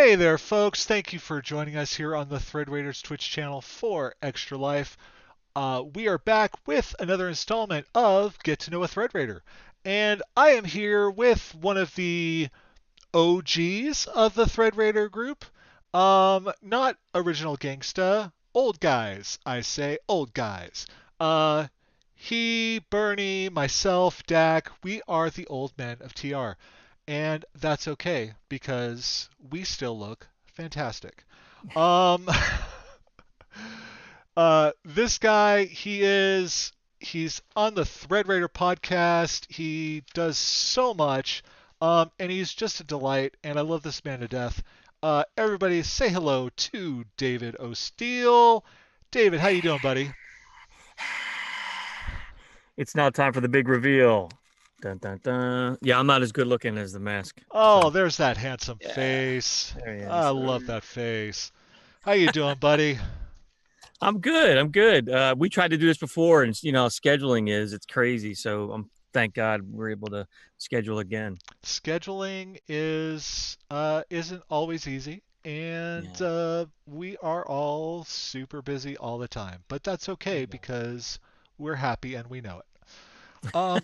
Hey there, folks. Thank you for joining us here on the Thread Raiders Twitch channel for Extra Life. We are back with another installment of Get to Know a Thread Raider. And I am here with one of the OGs of the Thread Raider group. Not original gangsta, old guys, I say, old guys. Uh, he, Bernie, myself, Dak, we are the old men of TR. And that's okay because we still look fantastic. Um, this guy, he's on the Thread Raider podcast. He does so much, and he's just a delight. And I love this man to death. Everybody, say hello to David O'Steele. David, how you doing, buddy? It's now time for the big reveal. Dun dun dun. Yeah, I'm not as good looking as the mask. Oh, So there's that handsome yeah, face. there he I is. love that face. How you doing, buddy? I'm good. I'm good. We tried to do this before, and scheduling it's crazy. So thank God we're able to schedule again. Scheduling isn't always easy, and Yeah. we are all super busy all the time. But that's okay Yeah. because we're happy and we know it. Um,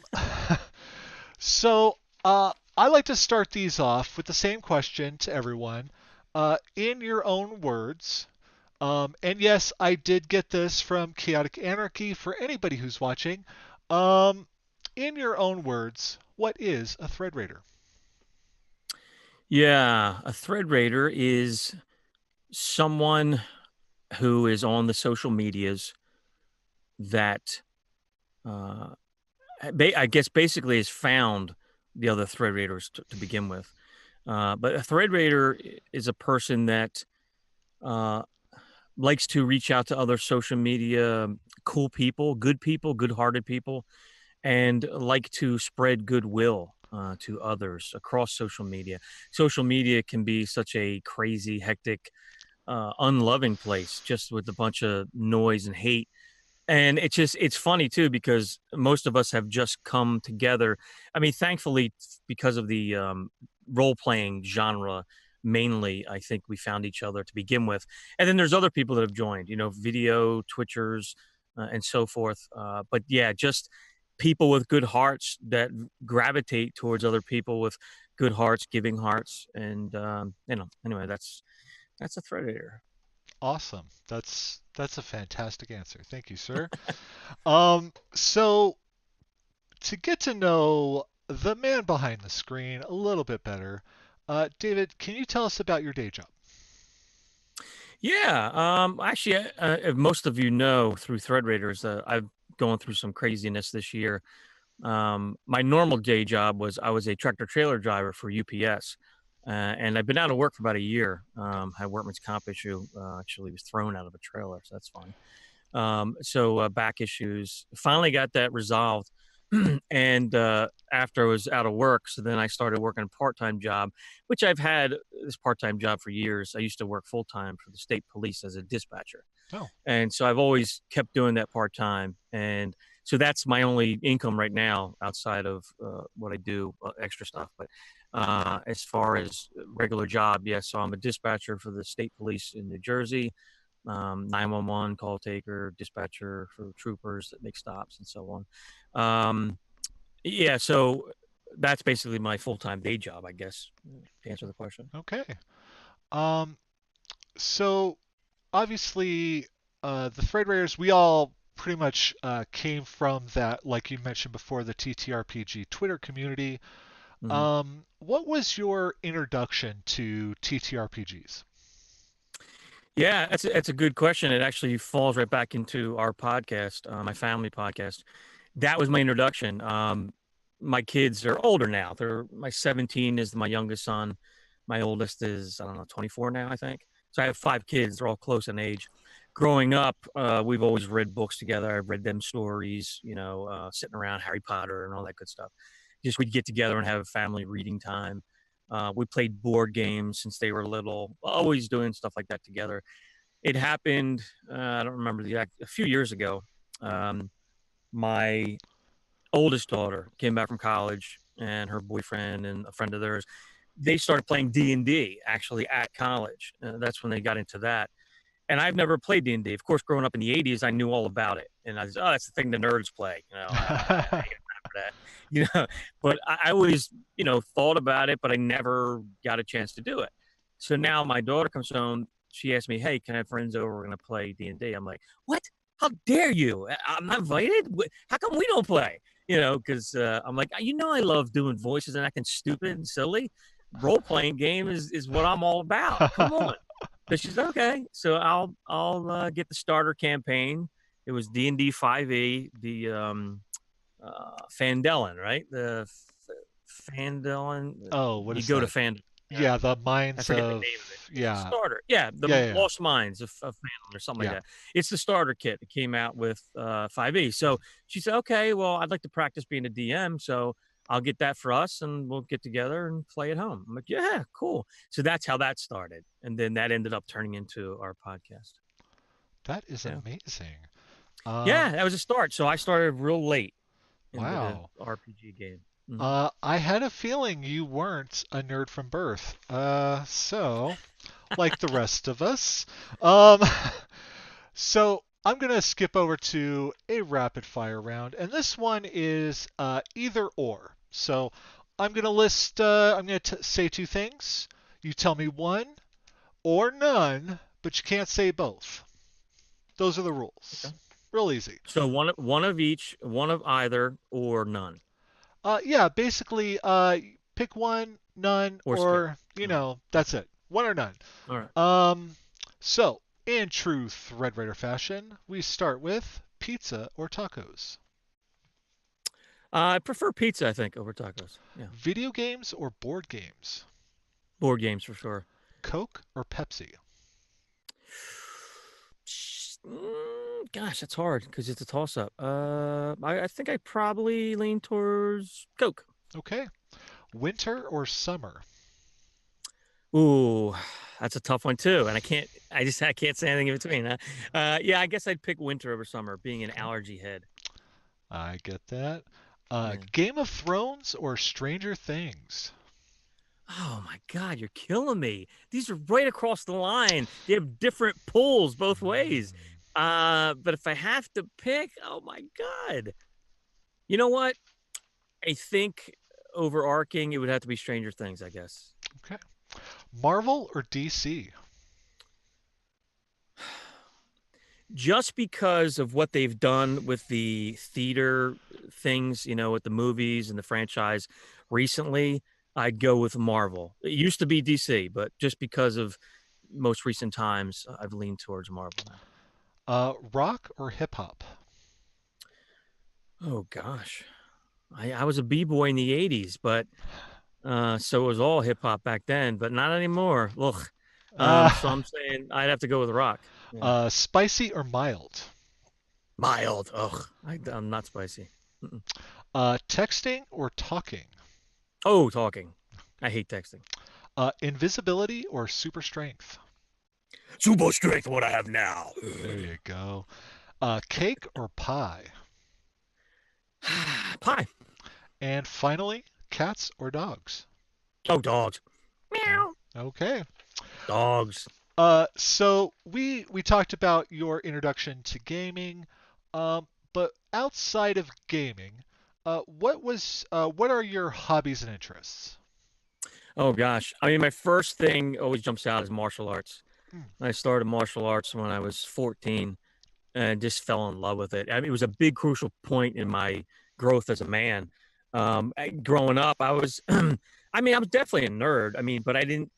so I like to start these off with the same question to everyone, in your own words. And yes, I did get this from Chaotic Anarchy for anybody who's watching. Um, in your own words, what is a thread raider? Yeah. A thread raider is someone who is on the social medias that uh, I guess basically has found the other thread raiders to begin with. But a thread raider is a person that uh, likes to reach out to other social media cool people, good-hearted people, and like to spread goodwill to others across social media. Social media can be such a crazy, hectic, unloving place, just with a bunch of noise and hate. And it's funny too because most of us have just come together. I mean, thankfully, because of the role playing genre, mainly, I think we found each other to begin with. And then there's other people that have joined, video Twitchers and so forth. But yeah, just people with good hearts that gravitate towards other people with good hearts, giving hearts, and anyway, that's a thread here. Awesome. That's a fantastic answer. Thank you, sir. So to get to know the man behind the screen a little bit better, David, can you tell us about your day job? Yeah. Actually, if most of you know through Thread Raiders, I've gone through some craziness this year. My normal day job was I was a tractor trailer driver for UPS, and I've been out of work for about a year. Had a workman's comp issue. Actually, was thrown out of a trailer, so that's fun. So back issues. Finally got that resolved. And after I was out of work, so then I started working a part-time job, which I've had this part-time job for years. I used to work full-time for the state police as a dispatcher, Oh, and so I've always kept doing that part-time. And so that's my only income right now outside of what I do, extra stuff. But as far as regular job, yes, so I'm a dispatcher for the state police in New Jersey, 911 call taker, dispatcher for troopers that make stops and so on. Yeah, so that's basically my full time day job, I guess, to answer the question. okay. Um, so obviously, the Thread Raiders, we all pretty much came from that, like you mentioned before, the TTRPG Twitter community. Hmm. What was your introduction to TTRPGs? Yeah, that's a good question. It actually falls right back into our podcast, my family podcast. That was my introduction. My kids are older now. They're my 17 is my youngest son. My oldest is I don't know 24 now, I think. So I have five kids. They're all close in age. Growing up, we've always read books together. I've read them stories, sitting around Harry Potter and all that good stuff. Just we'd get together and have a family reading time. We played board games since they were little, always doing stuff like that together. It happened, I don't remember a few years ago. Um, my oldest daughter came back from college and her boyfriend and a friend of theirs. they started playing D&D actually at college. That's when they got into that. And I've never played D&D. Of course, growing up in the 80s, I knew all about it. And I was, oh, that's the thing the nerds play. I ain't got time for that. But I always, thought about it, but I never got a chance to do it. So now my daughter comes home. She asked me, hey, can I have friends over? We're going to play D&D. I'm like, what? How dare you? I'm not invited? How come we don't play? Because I'm like, I love doing voices and acting stupid and silly. Role-playing game is what I'm all about. Come on. So she's okay. So I'll get the starter campaign. It was D&D 5e, the Fandelen, right? The Fandelen. Oh, what You is go to that? Fandelen. Yeah, the I Minds forget the of name of it. It's the yeah. starter. Yeah, the Yeah, yeah. Lost Minds of Fandelen or something like Yeah. that. It's the starter kit that came out with 5e. So she said, okay, well, I'd like to practice being a DM. So I'll get that for us and we'll get together and play at home. I'm like, yeah, cool. So that's how that started. And then that ended up turning into our podcast. That is Yeah. amazing. Yeah, that was a start. So I started real late in the Wow. RPG game. I had a feeling you weren't a nerd from birth. So, like the rest of us. Um, so I'm gonna skip over to a rapid fire round, and this one is either or. So I'm gonna list. I'm gonna say two things. You tell me one or none, but you can't say both. Those are the rules. Okay. Real easy. So one of each, one of either, or none, Yeah, basically, pick one, none, or skip. or None. that's Okay. it. One or none. All right. Um, so in true Thread Raider fashion, we start with pizza or tacos, I prefer pizza, I think, over tacos. Yeah. video games or board games, Board games for sure. Coke or Pepsi. Gosh, that's hard because it's a toss up. I think I probably lean towards Coke. Okay, winter or summer, Ooh, that's a tough one too. And I can't say anything in between. Yeah, I guess I'd pick winter over summer, being an allergy head. I get that. Yeah. Game of Thrones or Stranger Things. Oh my God, you're killing me. These are right across the line. They have different pulls both ways. But if I have to pick, oh my God. You know what? I think overarching, it would have to be Stranger Things, I guess. Okay. Marvel or DC? Just because of what they've done with the theater things, with the movies and the franchise recently, I'd go with Marvel. It used to be DC, but just because of most recent times, I've leaned towards Marvel now. Rock or hip hop? Oh gosh, I was a b-boy in the '80s, but so it was all hip hop back then, but not anymore. Look, so I'm saying I'd have to go with rock. Yeah. Spicy or mild? Mild. Ugh, I'm not spicy. Texting or talking? Oh, talking. I hate texting. Invisibility or super strength? Super strength, what I have now. There you go. Cake or pie? Pie. And finally, cats or dogs? Oh, dogs. Meow. Okay. Dogs. So we talked about your introduction to gaming, but outside of gaming, what are your hobbies and interests? Oh gosh. I mean, my first thing always jumps out is martial arts. Hmm. I started martial arts when I was 14 and just fell in love with it. I mean, it was a big crucial point in my growth as a man. Growing up, I was, I mean, I was definitely a nerd. I mean, but I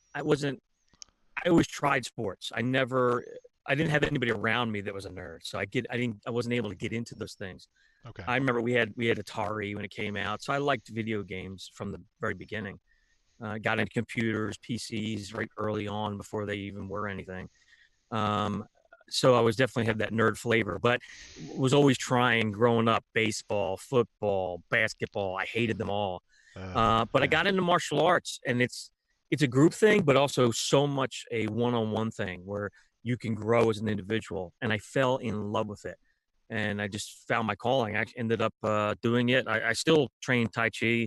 always tried sports. I didn't have anybody around me that was a nerd. So I wasn't able to get into those things. Okay. I remember we had Atari when it came out. So I liked video games from the very beginning. Got into computers, PCs right early on before they even were anything. So I was definitely had that nerd flavor, but was always trying growing up baseball, football, basketball. I hated them all. But I got into martial arts, and it's a group thing, but also so much a one-on-one thing where you can grow as an individual. And I fell in love with it. And I just found my calling. I ended up doing it. I still train Tai Chi.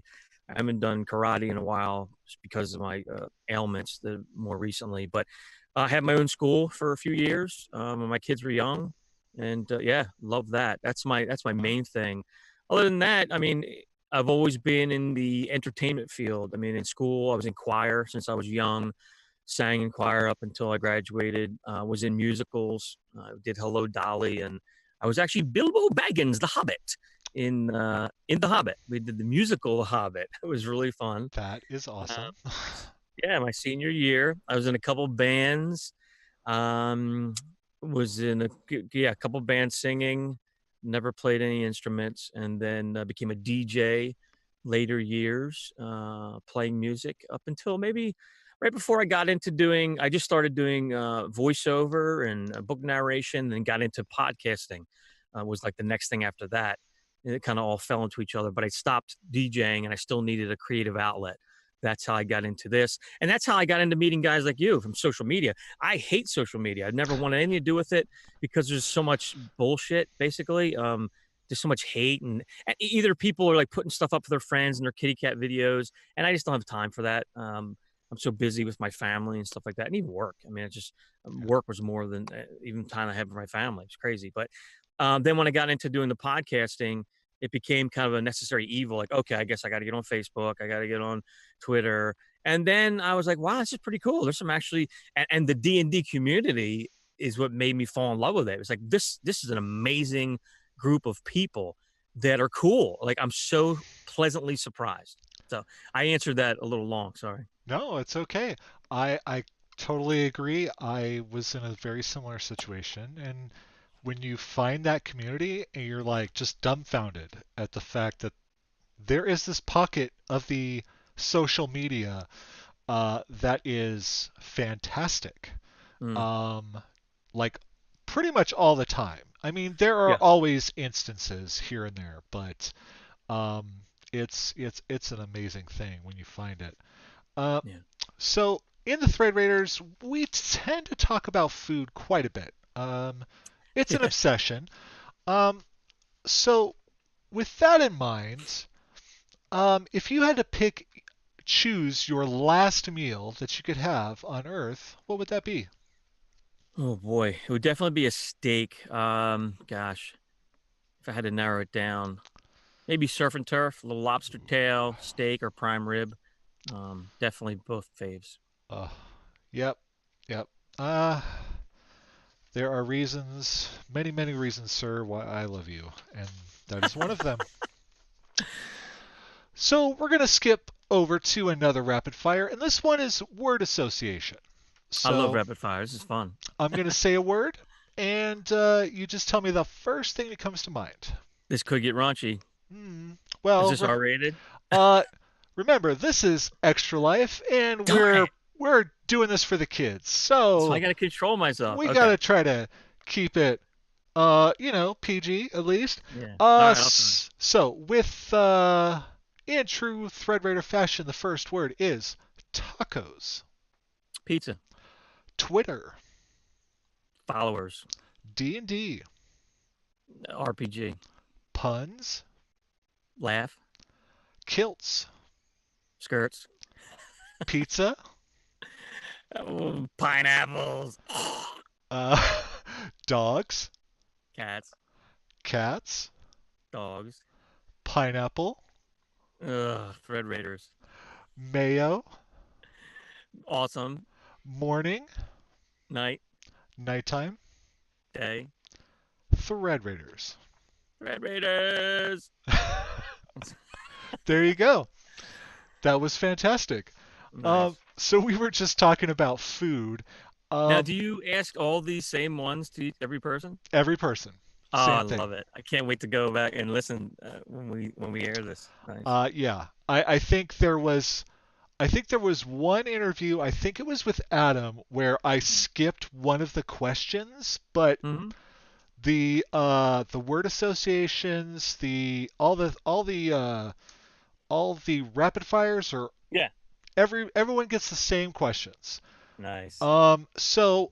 I haven't done karate in a while just because of my ailments more recently. But I had my own school for a few years when my kids were young, and yeah, love that. That's my main thing. Other than that, I mean, I've always been in the entertainment field. I mean, in school, I was in choir since I was young, sang in choir up until I graduated. Was in musicals. Did Hello Dolly, and I was actually Bilbo Baggins, the Hobbit, in the Hobbit. We did the musical The Hobbit. It was really fun. That is Uh, awesome. yeah, my senior year, I was in a couple bands. Um, was in a couple bands singing. Never played any instruments, and then became a DJ later years, playing music up until maybe right before I got into doing. I just started doing voiceover and book narration, and then got into podcasting. Was like the next thing after that. And it kind of all fell into each other, but I stopped DJing, and I still needed a creative outlet. That's how I got into this. And that's how I got into meeting guys like you from social media. I hate social media. I've never wanted anything to do with it because there's so much bullshit, basically. There's so much hate, and either people are like putting stuff up for their friends and their kitty cat videos, and I just don't have time for that. I'm so busy with my family and stuff like that, and even work. I mean, it just Yeah. work was more than even time I have for my family. It's crazy. But then when I got into doing the podcasting, it became kind of a necessary evil. Like, okay, I guess I got to get on Facebook. I got to get on Twitter. And then I was like, wow, this is pretty cool. There's some actually, and the D&D community is what made me fall in love with it. It's like, this is an amazing group of people that are cool. Like, I'm so pleasantly surprised. So I answered that a little long. Sorry. No, it's okay. I totally agree. I was in a very similar situation, and when you find that community and you're like just dumbfounded at the fact that there is this pocket of the social media that is fantastic. Mm, Um, like pretty much all the time. I mean, there are yeah. always instances here and there, but um, it's an amazing thing when you find it. Uh, Yeah. so in the Thread Raiders, we tend to talk about food quite a bit. It's an Yeah. obsession. Um, so with that in mind, if you had to choose your last meal that you could have on Earth, what would that be? Oh boy. It would definitely be a steak. Gosh, if I had to narrow it down. Maybe surf and turf, a little lobster tail, steak, or prime rib. Definitely both faves. Uh, yep, yep. Uh, there are reasons, many, many reasons, sir, why I love you, and that is one of them. So we're going to skip over to another rapid fire, and this one is word association. I love So rapid fire. This is fun. I'm going to say a word, and you just tell me the first thing that comes to mind. This could get raunchy. Hmm. Is Well, this R rated? uh, remember this is Extra Life, and Darn it. we're doing this for the kids, So I so got to control myself. we got Okay. to try to keep it, PG at least. Yeah. All right. I'll try. So with in true Thread Raider fashion, the first word is tacos, Pizza. Twitter, Followers. D&D, RPG. puns, Laugh. kilts, Skirts. pizza, Oh, pineapples. uh, dogs, Cats. cats, Dogs. pineapple, Ugh. Thread Raiders. mayo, Awesome. morning, Night. nighttime, Day. Thread Raiders. Thread Raiders. There you go. That was fantastic. Nice. So we were just talking about food. Now, Um, do you ask all these same ones to every person? every person, Oh, same I thing. love it. I can't wait to go back and listen when we air this. Nice. Yeah, I think there was one interview. I think it was with Adam where I skipped one of the questions, but Hmm. the word associations, all the rapid fires are Yeah. everyone gets the same questions. Nice. So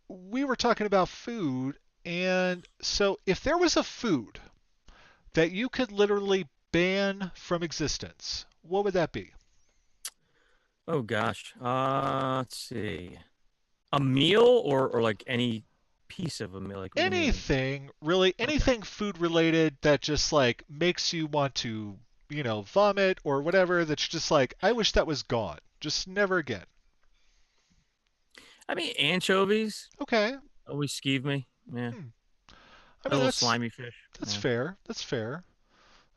we were talking about food, and so if there was a food that you could literally ban from existence, what would that be? Oh gosh. Let's see. A meal or like any piece of a meal? Like what do you mean? Anything, really, Okay. anything food related that just like makes you want to, vomit or whatever, that's just like, I wish that was gone. Just never again. I mean, anchovies Okay. always skeeve me. Yeah. Hmm. I A mean, little that's slimy fish. that's Yeah. fair. That's fair.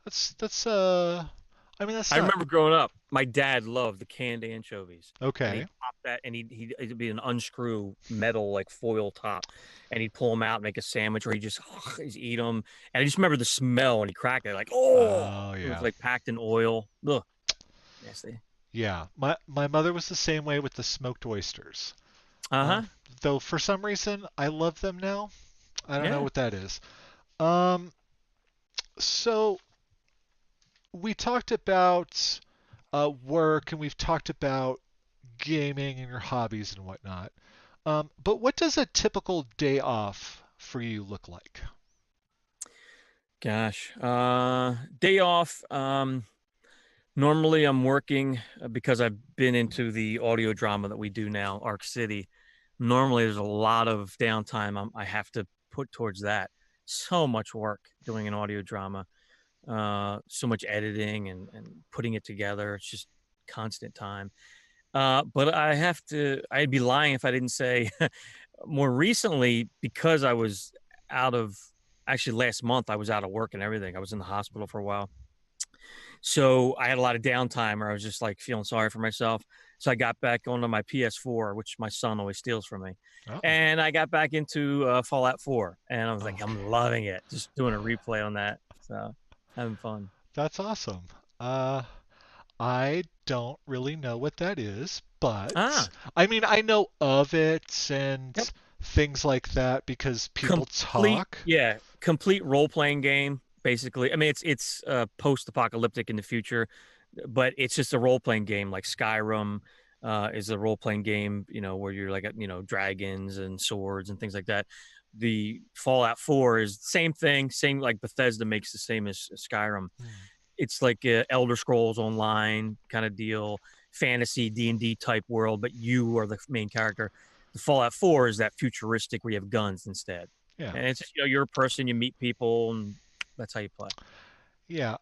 That's I mean, that's I not remember growing up, my dad loved the canned anchovies. And okay. he'd pop that and it'd be an unscrew metal like foil top. And he'd pull them out, make a sandwich, or he'd eat them. And I just remember the smell when he cracked it, like, oh, Oh it was yeah. like packed in oil. Ugh, nasty. Yeah. My mother was the same way with the smoked oysters. Uh-huh. Um, though for some reason I love them now. I don't know Yeah. what that is. Um, so we talked about work and we've talked about gaming and your hobbies and whatnot. But what does a typical day off for you look like? Gosh. Day off. Normally I'm working because I've been into the audio drama that we do now, Arc City. Normally there's a lot of downtime I have to put towards that. So much work doing an audio drama, so much editing and putting it together. It's just constant time. But I'd be lying if I didn't say more recently, because I was out of, actually last month, I was out of work and everything. I was in the hospital for a while. So I had a lot of downtime where I was just like feeling sorry for myself. So I got back onto my PS4, which my son always steals from me. Oh, And I got back into Fallout 4. And I was like, oh, I'm loving it. Just doing a replay on that. So having fun. that's awesome. Uh, I don't really know what that is, but Ah, I mean, I know of it and yep. things like that because people Complete, talk. yeah, complete role playing game, basically. I mean, it's post apocalyptic in the future, but it's just a role playing game like Skyrim is a role playing game, where you're like, dragons and swords and things like that. The Fallout 4 is the same thing, same like Bethesda makes the same as Skyrim. Hmm. It's like a Elder Scrolls Online kind of deal, fantasy D&D type world, but you are the main character. The Fallout 4 is that futuristic where you have guns instead. Yeah. And it's just, you're a person, you meet people, and that's how you play. Yeah,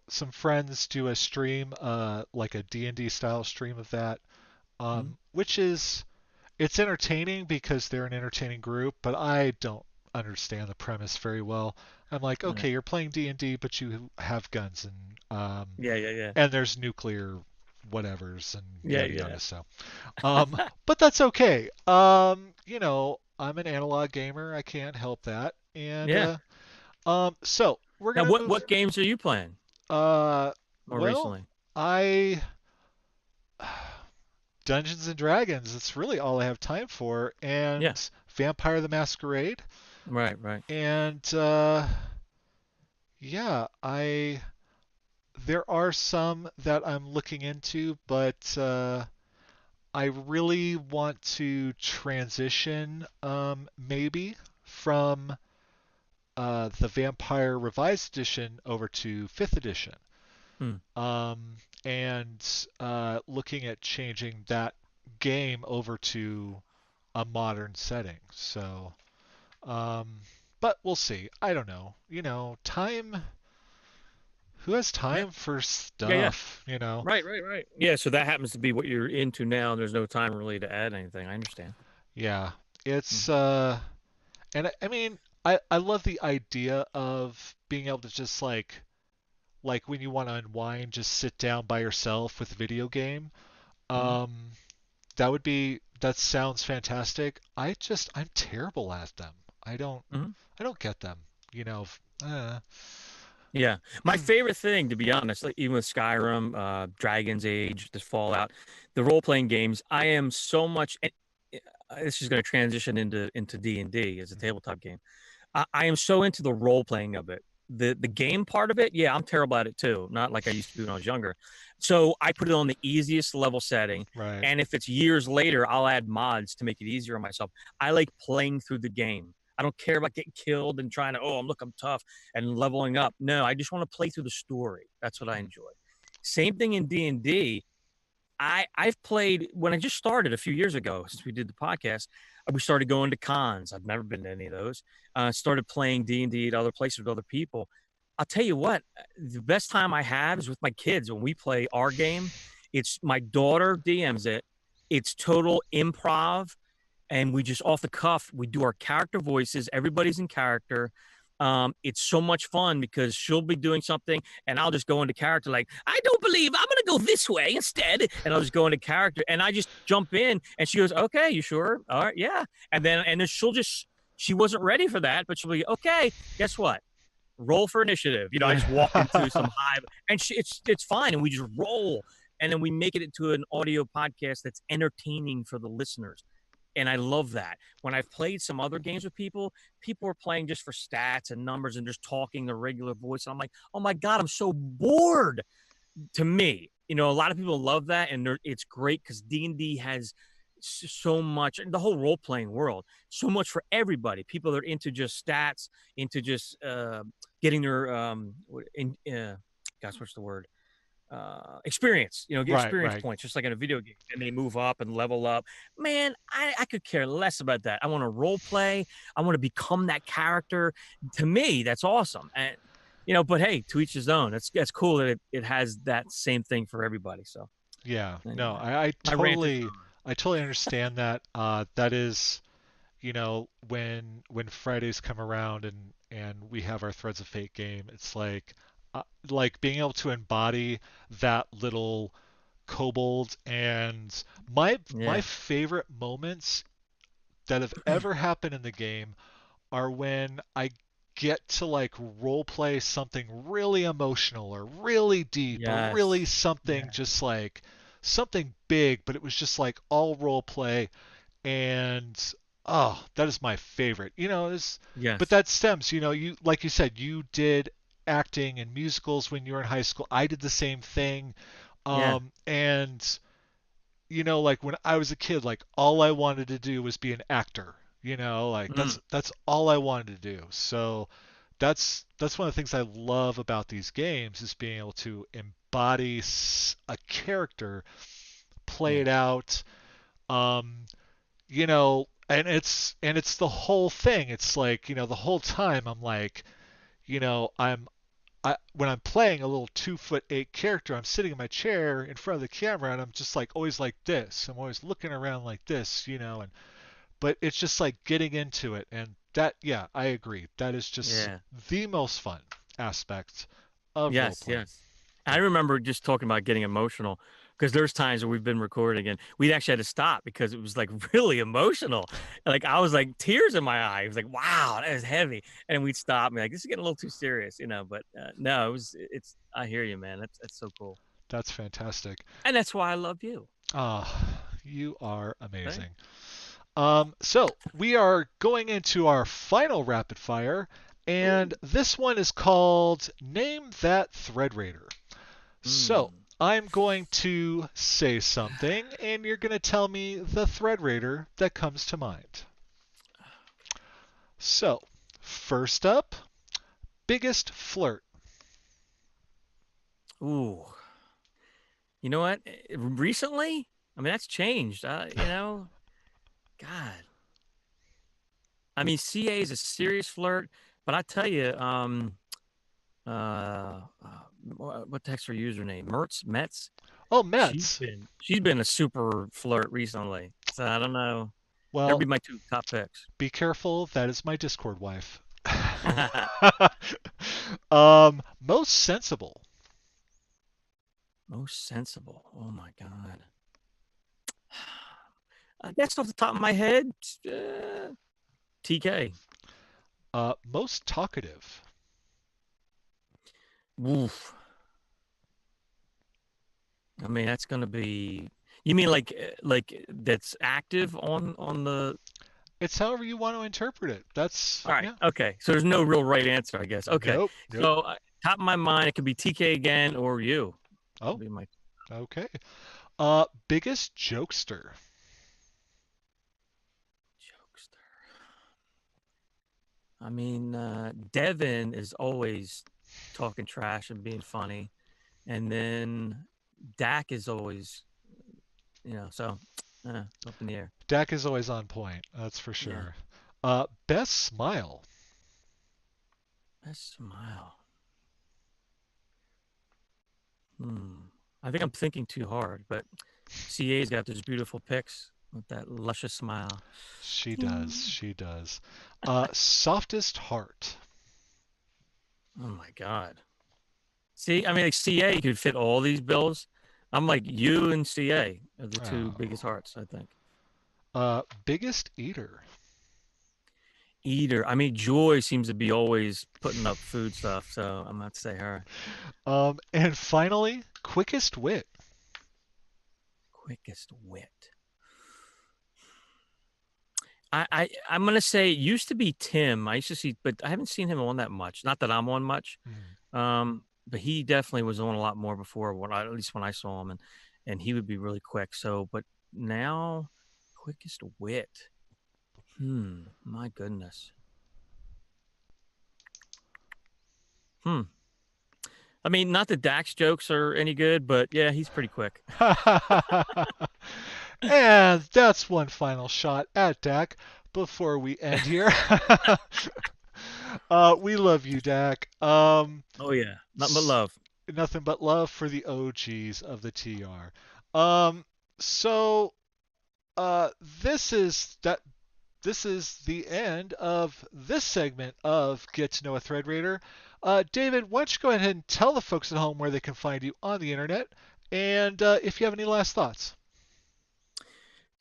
some friends do a stream, like a D&D style stream of that, Mm-hmm. which is it's entertaining because they're an entertaining group, but I don't understand the premise very well. I'm like, Yeah. okay, you're playing D&D, but you have guns Yeah, yeah, yeah. and there's nuclear whatevers and Yeah, yada yeah. yada. So, but that's okay. I'm an analog gamer. I can't help that. And Yeah. so we're Now gonna what move. games are you playing Uh, more well, recently? I Dungeons and Dragons. That's really all I have time for, Yeah. and Vampire the Masquerade, Right, right. and yeah, I there are some that I'm looking into, but I really want to transition, maybe from the Vampire Revised Edition over to Fifth Edition. Hmm. And looking at changing that game over to a modern setting. So, um, but we'll see. I don't know. Time. Who has Yeah. time for Yeah, yeah. stuff? You know. Right, right, right. Yeah, so that happens to be what you're into now, and there's no time really to add anything. I understand. Yeah. Hmm. It's and I mean, I love the idea of being able to just like when you want to unwind, just sit down by yourself with a video game. Hmm. Um, that sounds fantastic. I'm terrible at them. I don't Hmm. I don't get them. You know. Uh, Yeah. My favorite thing, to be honest, like even with Skyrim, Dragon's Age, the Fallout, the role-playing games, I am so much this is going to transition into D&D as a tabletop game. I am so into the role playing of it. The game part of it, yeah, I'm terrible at it too. Not like I used to be when I was younger. So I put it on the easiest level setting. right. And if it's years later, I'll add mods to make it easier on myself. I like playing through the game. I don't care about getting killed and trying to, oh, I'm tough and leveling up. No, I just want to play through the story. That's what I enjoy. Same thing in D&D. I've played when I just started a few years ago since we did the podcast. We started going to cons. I've never been to any of those. Started playing D&D at other places with other people. I'll tell you what, the best time I have is with my kids when we play our game. It's my daughter DMs it. It's total improv, and we just off the cuff we do our character voices. Everybody's in character. It's so much fun because she'll be doing something and I'll just go into character like, I don't believe I'm gonna go this way instead, and I'll just go into character and I just jump in and she goes, okay, you sure? All right, yeah. And then she wasn't ready for that, but she'll be okay. Guess what? Roll for initiative. I just walk into some hive and it's fine, and we just roll, and then we make it into an audio podcast that's entertaining for the listeners. And I love that. When I've played some other games with people, people are playing just for stats and numbers and just talking their regular voice. And I'm like, oh my God, I'm so bored. To me, a lot of people love that, and it's great because D&D has so much, the whole role-playing world, so much for everybody. People that are into just stats, into just getting their gosh, what's the word? Experience, get Right, experience right. points, just like in a video game, and they move up and level up. Man, I could care less about that. I want to role play. I want to become that character. To me, that's awesome. And but hey, to each his own. That's cool that it has that same thing for everybody. So Yeah. No, anyway, I my rant is totally I totally understand that. That is, when Fridays come around and we have our Threads of Fate game, it's like being able to embody that little kobold. And my yeah, favorite moments that have ever happened in the game are when I get to like role play something really emotional or really deep or really yes, something, yeah, just like something big, but it was just like all role play. And oh, that is my favorite. But yes, that stems, you, like you said, you did acting and musicals when you were in high school. I did the same thing. yeah, And like when I was a kid, like all I wanted to do was be an actor. Like mm, that's all I wanted to do. So that's one of the things I love about these games, is being able to embody a character, play yeah, it out. And it's the whole thing. It's like, the whole time I'm like, when I'm playing a little 2'8" character, I'm sitting in my chair in front of the camera, and I'm just like always like this. I'm always looking around like this, and but it's just like getting into it. And that, yeah, I agree. That is just yeah. the most fun aspect of role Yes, playing. yes. I Yeah. remember just talking about getting emotional because there's times where we've been recording and we actually had to stop because it was like really emotional. Like I was like tears in my eye. It was like, wow, that is heavy. And we'd stop and be like, this is getting a little too serious, But no, I hear you, man. That's so cool. That's fantastic. And that's why I love you. You are Right? amazing. So we are going into our final rapid fire, Ooh. and this one is called Name That Thread Raider. So Mm. I'm going to say something, and you're going to tell me the Thread Raider that comes to mind. So, first up, biggest flirt. Ooh. You know what? Recently, I mean, that's changed. God. I mean, CA is a serious flirt, but I tell you, what text her username? Metz. Oh, She's Mets. been she's been a super flirt recently. So I don't know. That'd be Well, my two top picks. be careful. That is my Discord wife. Most sensible. Most sensible. Oh my god. That's off the top of my head. TK. Most talkative. Woof. I mean, that's gonna be. You mean like that's active on the. It's however you want to interpret it. That's, All right. yeah. Okay. So there's no real right answer, I guess. Okay. Nope, nope. So top of my mind, it could be TK again or you. That'd Oh, be my okay. Biggest jokester. jokester. I mean, Devin is always talking trash and being funny, and then Dak is always, so it's up in the air. Dak is always on point, that's for Yeah, sure. Best smile. best smile. Hmm. I think I'm thinking too hard, but CA's got those beautiful pics with that luscious smile. She does. Ting. She does. Softest heart. Oh my God. See, I mean, like CA could fit all these bills. I'm like, you and CA are the two Oh. biggest hearts, I think. Biggest eater. Eater. I mean, Joy seems to be always putting up food stuff, so I'm going to say her. And finally, quickest wit. Quickest wit. I'm gonna say it used to be Tim. I used to see, but I haven't seen him on that much. Not that I'm on much. Hmm. But he definitely was on a lot more before. At least when I saw him, and he would be really quick. So, but now, quickest wit. My goodness. Hmm. I mean, not that Dak's jokes are any good, but yeah, he's pretty quick. And that's one final shot at Dak before we end here. We love you, Dak. Oh yeah, nothing but love. Nothing but love for the OGs of the TR. Um, so uh, this is that. This is the end of this segment of Get to Know a Thread Raider. David, why don't you go ahead and tell the folks at home where they can find you on the internet, and if you have any last thoughts.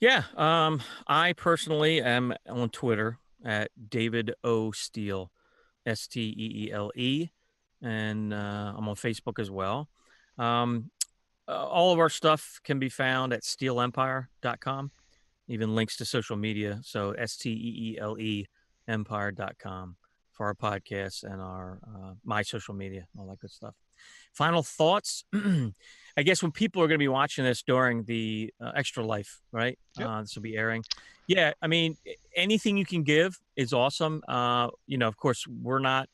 Yeah. I personally am on Twitter at David O Steele, Steele, and I'm on Facebook as well. Um, all of our stuff can be found at steelempire.com, even links to social media. So Steele empire.com for our podcasts and our my social media, all that good stuff. Final thoughts. I guess when people are going to be watching this during the Extra Life, right? Yep. This will be airing. Yeah, I mean, anything you can give is awesome. Of course, we're not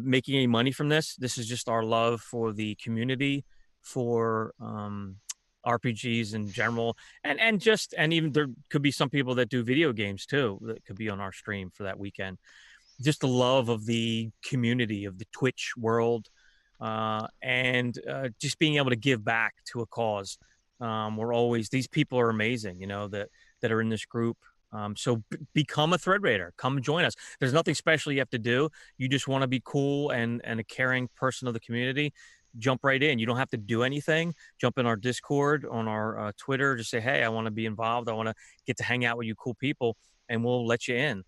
making any money from this. This is just our love for the community, for RPGs in general, and even there could be some people that do video games too that could be on our stream for that weekend. Just the love of the community of the Twitch world, and just being able to give back to a cause. We're always these people are amazing, that are in this group. So become a thread raider. Come join us. There's nothing special you have to do. You just want to be cool and a caring person of the community. Jump right in. You don't have to do anything. Jump in our Discord, on our Twitter. Just say, hey, I want to be involved. I want to get to hang out with you cool people, and we'll let you in.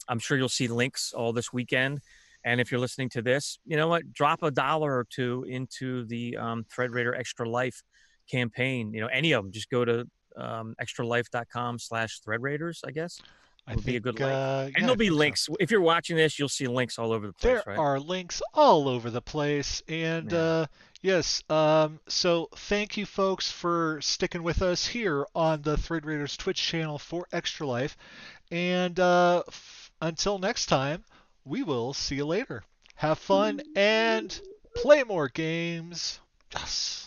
I'm sure you'll see links all this weekend. And if you're listening to this, you know what? Drop $1 or two into the Thread Raider Extra Life campaign. Any of them. Just go to extralife.com/thread raiders, I guess I would be a think, good link. And yeah, I there'll be think so. links. If you're watching this, you'll see links all over the place, There right? are links all over the place, and Yeah. yes. So thank you, folks, for sticking with us here on the Thread Raiders Twitch channel for Extra Life. And until next time, we will see you later. Have fun and play more games. Yes.